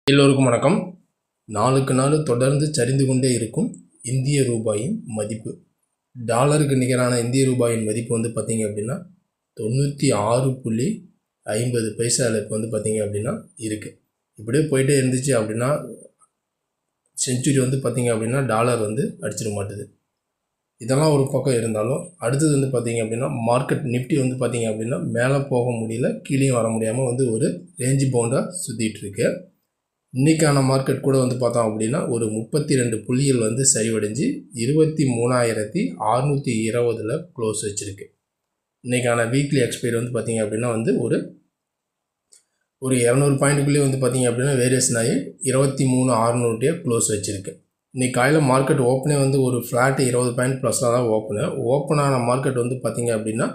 எல்லோருக்கும் வணக்கம். நாளுக்கு நாள் தொடர்ந்து சரிந்து கொண்டே இருக்கும் இந்திய ரூபாயின் மதிப்பு. டாலருக்கு நிகரான இந்திய ரூபாயின் மதிப்பு வந்து பார்த்திங்க அப்படின்னா 96.50 பைசாவில் இப்போ வந்து பார்த்திங்க அப்படின்னா இருக்குது. இப்படியே போயிட்டே இருந்துச்சு அப்படின்னா செஞ்சுரி வந்து பார்த்திங்க அப்படின்னா டாலர் வந்து அடிச்சிட மாட்டுது. இதெல்லாம் ஒரு பக்கம் இருந்தாலும் அடுத்தது வந்து பார்த்திங்க அப்படின்னா மார்க்கெட் நிஃப்டி வந்து பார்த்திங்க அப்படின்னா மேலே போக முடியல, கீழே வர முடியாமல் வந்து ஒரு ரேஞ்சு பவுண்டாக சுற்றிட்டு இருக்கு. இன்றைக்கான மார்க்கெட் கூட வந்து பார்த்தோம் அப்படின்னா ஒரு 32 புள்ளிகள் வந்து சரிவடைஞ்சு 23,620 க்ளோஸ் வச்சுருக்கு. இன்றைக்கான வீக்லி எக்ஸ்பைரி வந்து பார்த்திங்க அப்படின்னா வந்து ஒரு 200 பாயிண்ட்டுக்குள்ளேயே வந்து பார்த்திங்க அப்படின்னா வேரியேஷன் ஆகி 23,600 க்ளோஸ் வச்சுருக்கு. இன்றைக்கி காலையில் மார்க்கெட் ஓப்பனே வந்து ஒரு ஃப்ளாட்டு 20 பாயிண்ட் ப்ளஸில் தான் ஓப்பன் ஆன மார்க்கெட் வந்து பார்த்திங்க அப்படின்னா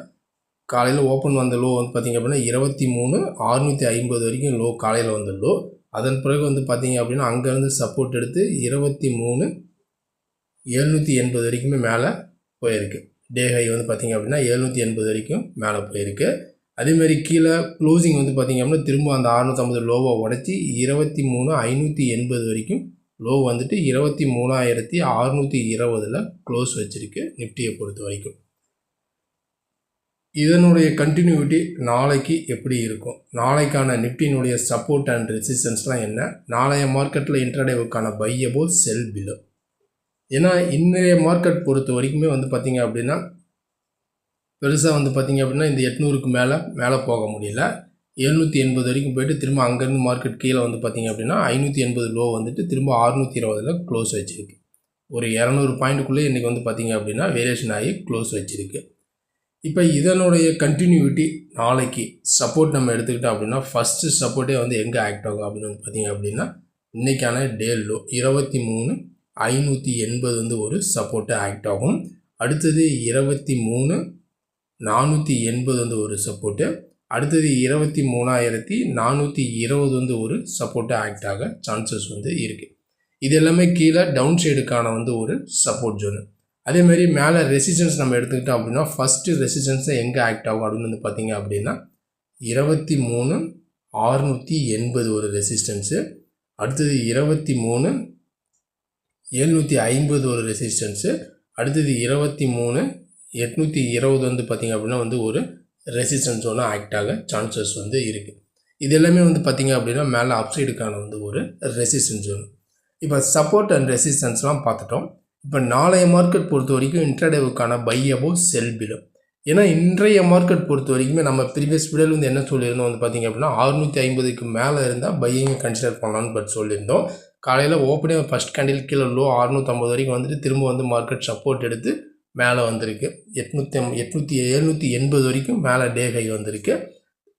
காலையில் ஓப்பன் வந்த லோ வந்து பார்த்திங்க அப்படின்னா 23,650 வரைக்கும் லோ காலையில் வந்த லோ. அதன் பிறகு வந்து பார்த்திங்க அப்படின்னா அங்கேருந்து சப்போர்ட் எடுத்து 23,780 வரைக்குமே மேலே போயிருக்கு. டே ஹை வந்து பார்த்திங்க அப்படின்னா 780 வரைக்கும் மேலே போயிருக்கு. அதேமாதிரி கீழே க்ளோசிங் வந்து பார்த்திங்க அப்படின்னா திரும்ப அந்த 650 லோவை உடச்சி 23,580 வரைக்கும் லோ வந்துட்டு 23,620 க்ளோஸ் வச்சுருக்கு நிஃப்டியை பொறுத்த வரைக்கும். இதனுடைய கண்டினியூட்டி நாளைக்கு எப்படி இருக்கும், நாளைக்கான நிஃப்டியினுடைய சப்போர்ட் அண்ட் ரெசிஸ்டன்ஸ்லாம் என்ன, நாளைய மார்க்கெட்டில் இன்ட்ராடேவுக்கான பையபோ செல் பிலோ. ஏன்னா இன்றைய மார்க்கெட் பொறுத்த வரைக்குமே வந்து பார்த்திங்க அப்படின்னா பெருசாக வந்து பார்த்திங்க அப்படின்னா இந்த 800க்கு மேலே போக முடியல. 780 வரைக்கும் போயிட்டு திரும்ப அங்கேருந்து மார்க்கெட் கீழே வந்து பார்த்திங்க அப்படின்னா 580 லோ வந்துட்டு திரும்ப 620 க்ளோஸ் வச்சுருக்கு. ஒரு 200 பாயிண்ட்டுக்குள்ளே இன்றைக்கி வந்து பார்த்திங்க அப்படின்னா வேரியேஷன் ஆகி க்ளோஸ் வச்சுருக்கு. இப்போ இதனுடைய கண்டினியூட்டி நாளைக்கு சப்போர்ட் நம்ம எடுத்துக்கிட்டோம் அப்படின்னா ஃபஸ்ட்டு சப்போர்ட்டே வந்து எங்கே ஆக்ட் ஆகும் அப்படின்னு வந்து பார்த்திங்க அப்படின்னா இன்றைக்கான டே லோ 23,580 வந்து ஒரு சப்போர்ட்டு ஆக்ட் ஆகும். அடுத்தது 23,480 வந்து ஒரு சப்போர்ட்டு. அடுத்தது 23,420 வந்து ஒரு சப்போர்ட்டு ஆக்ட் ஆக சான்சஸ் வந்து இருக்குது. இது எல்லாமே கீழே டவுன் சைடுக்கான வந்து ஒரு சப்போர்ட் ஜோனு. அதேமாதிரி மேலே ரெசிஸ்டன்ஸ் நம்ம எடுத்துக்கிட்டோம் அப்படின்னா ஃபஸ்ட்டு ரெசிஸ்டன்ஸை எங்கே ஆக்ட் ஆகும் அப்படின்னு வந்து பார்த்திங்க அப்படின்னா 23,680 ஒரு ரெசிஸ்டன்ஸு. அடுத்தது 23,750 ஒரு ரெசிஸ்டன்ஸு. அடுத்தது 23,820 வந்து பார்த்திங்க அப்படின்னா வந்து ஒரு ரெசிஸ்டன்ஸ் ஒன்று ஆக்ட் ஆக சான்சஸ் வந்து இருக்குது. இது எல்லாமே வந்து பார்த்திங்க அப்படின்னா மேலே அப்சைடுக்கான வந்து ஒரு ரெசிஸ்டன்ஸ் ஒன்று. இப்போ சப்போர்ட் அண்ட் ரெசிஸ்டன்ஸ்லாம் பார்த்துட்டோம். இப்போ நாளைய மார்க்கெட் பொறுத்த வரைக்கும் இன்ட்ராடேவுக்கான பையபோ செல் பிலோ. ஏன்னா இன்றைய மார்க்கெட் பொறுத்த வரைக்குமே நம்ம ப்ரீவியஸ் வீடியோவில் வந்து என்ன சொல்லியிருந்தோம் வந்து பார்த்திங்க அப்படின்னா 650க்கு மேலே இருந்தால் பையிங்கை கன்சிடர் பண்ணலான்னு சொல்லியிருந்தோம். காலையில் ஓப்பனே ஃபஸ்ட் கேண்டில் கீழே லோ 650 வரைக்கும் வந்துட்டு திரும்ப வந்து மார்க்கெட் சப்போர்ட் எடுத்து மேலே வந்திருக்கு. 780 வரைக்கும் மேலே டே ஹை வந்திருக்கு.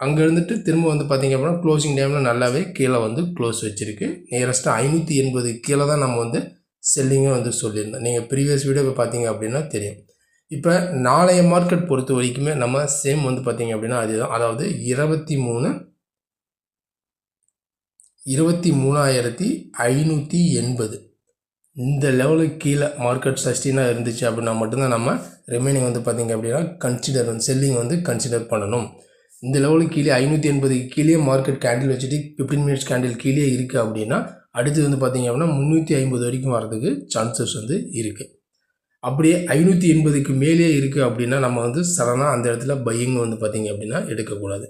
அங்கே இருந்துட்டு திரும்ப வந்து பார்த்திங்க அப்படின்னா க்ளோசிங் டைமில் நல்லாவே கீழே வந்து க்ளோஸ் வச்சுருக்கு. நியரஸ்ட்டாக 580 கீழே தான் நம்ம வந்து செல்லிங்கை வந்து சொல்லியிருந்தோம். நீங்கள் ப்ரீவியஸ் வீடியோ பார்த்தீங்க அப்படின்னா தெரியும். இப்போ நாளைய மார்க்கெட் பொறுத்த வரைக்குமே நம்ம சேம் வந்து பார்த்திங்க அப்படின்னா அதுதான், அதாவது 23,580 இந்த லெவலுக்கு கீழே மார்க்கெட் சஸ்டீனாக இருந்துச்சு அப்படின்னா மட்டும்தான் நம்ம ரிமைனிங் வந்து பார்த்திங்க அப்படின்னா செல்லிங் வந்து கன்சிடர் பண்ணணும். இந்த லெவலுக்கு கீழே 580 கீழே மார்க்கெட் கேண்டில் வச்சுட்டு 15 மினிட்ஸ் கேண்டில் கீழே இருக்குது அப்படின்னா அடுத்து வந்து பார்த்திங்க அப்படின்னா 350 வரைக்கும் வரதுக்கு சான்சஸ் வந்து இருக்குது. அப்படியே 580க்கு மேலே இருக்குது அப்படின்னா நம்ம வந்து சடனாக அந்த இடத்துல பையிங் வந்து பார்த்திங்க அப்படின்னா எடுக்கக்கூடாது.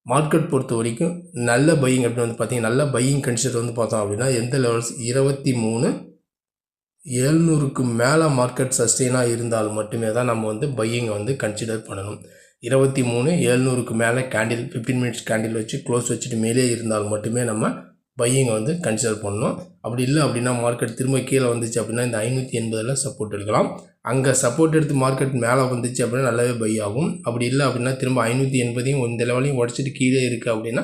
மார்க்கெட் பொறுத்த வரைக்கும் நல்ல பையிங் அப்படின்னு வந்து பார்த்திங்கன்னா நல்ல பையிங் கன்சிடர் வந்து பார்த்தோம் அப்படின்னா எந்த லெவல்ஸ் 23,700க்கு மேலே மார்க்கெட் சஸ்டெயினாக இருந்தால் மட்டுமே தான் நம்ம வந்து பையிங்கை வந்து கன்சிடர் பண்ணணும். 23,700க்கு மேலே கேண்டில் 15 மினிட்ஸ் கேண்டில் வச்சு க்ளோஸ் வச்சுட்டு மேலே இருந்தால் மட்டுமே நம்ம பையிங்கை வந்து கன்சிடர் பண்ணணும். அப்படி இல்லை அப்படின்னா மார்க்கெட் திரும்ப கீழே வந்துச்சு அப்படின்னா இந்த 580 சப்போர்ட் எடுக்கலாம். அங்கே சப்போர்ட் எடுத்து மார்க்கெட் மேலே வந்துச்சு அப்படின்னா நல்லாவே பை ஆகும். அப்படி இல்லை அப்படின்னா திரும்ப 580 இந்த லெவலையும் உடச்சிட்டு கீழே இருக்குது அப்படின்னா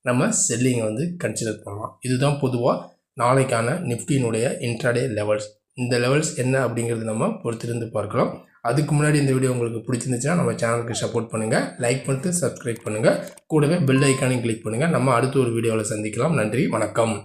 நம்ம செல்லிங்கை வந்து கன்சிடர் பண்ணலாம். இதுதான் பொதுவாக நாளைக்கான நிஃப்டியினுடைய இன்ட்ராடே லெவல்ஸ். இந்த லெவல்ஸ் என்ன அப்படிங்கிறது நம்ம பொறுத்திருந்து பார்க்கலாம். அதுக்கு முன்னாடி இந்த வீடியோ உங்களுக்கு பிடிச்சிருந்துச்சுன்னா நம்ம சேனலுக்கு சப்போர்ட் பண்ணுங்கள், லைக் பண்ணிட்டு சப்ஸ்கிரைப் பண்ணுங்கள், கூடவே பெல் ஐக்கானையும் கிளிக் பண்ணுங்கள். நம்ம அடுத்த ஒரு வீடியோவில் சந்திக்கலாம். நன்றி, வணக்கம்.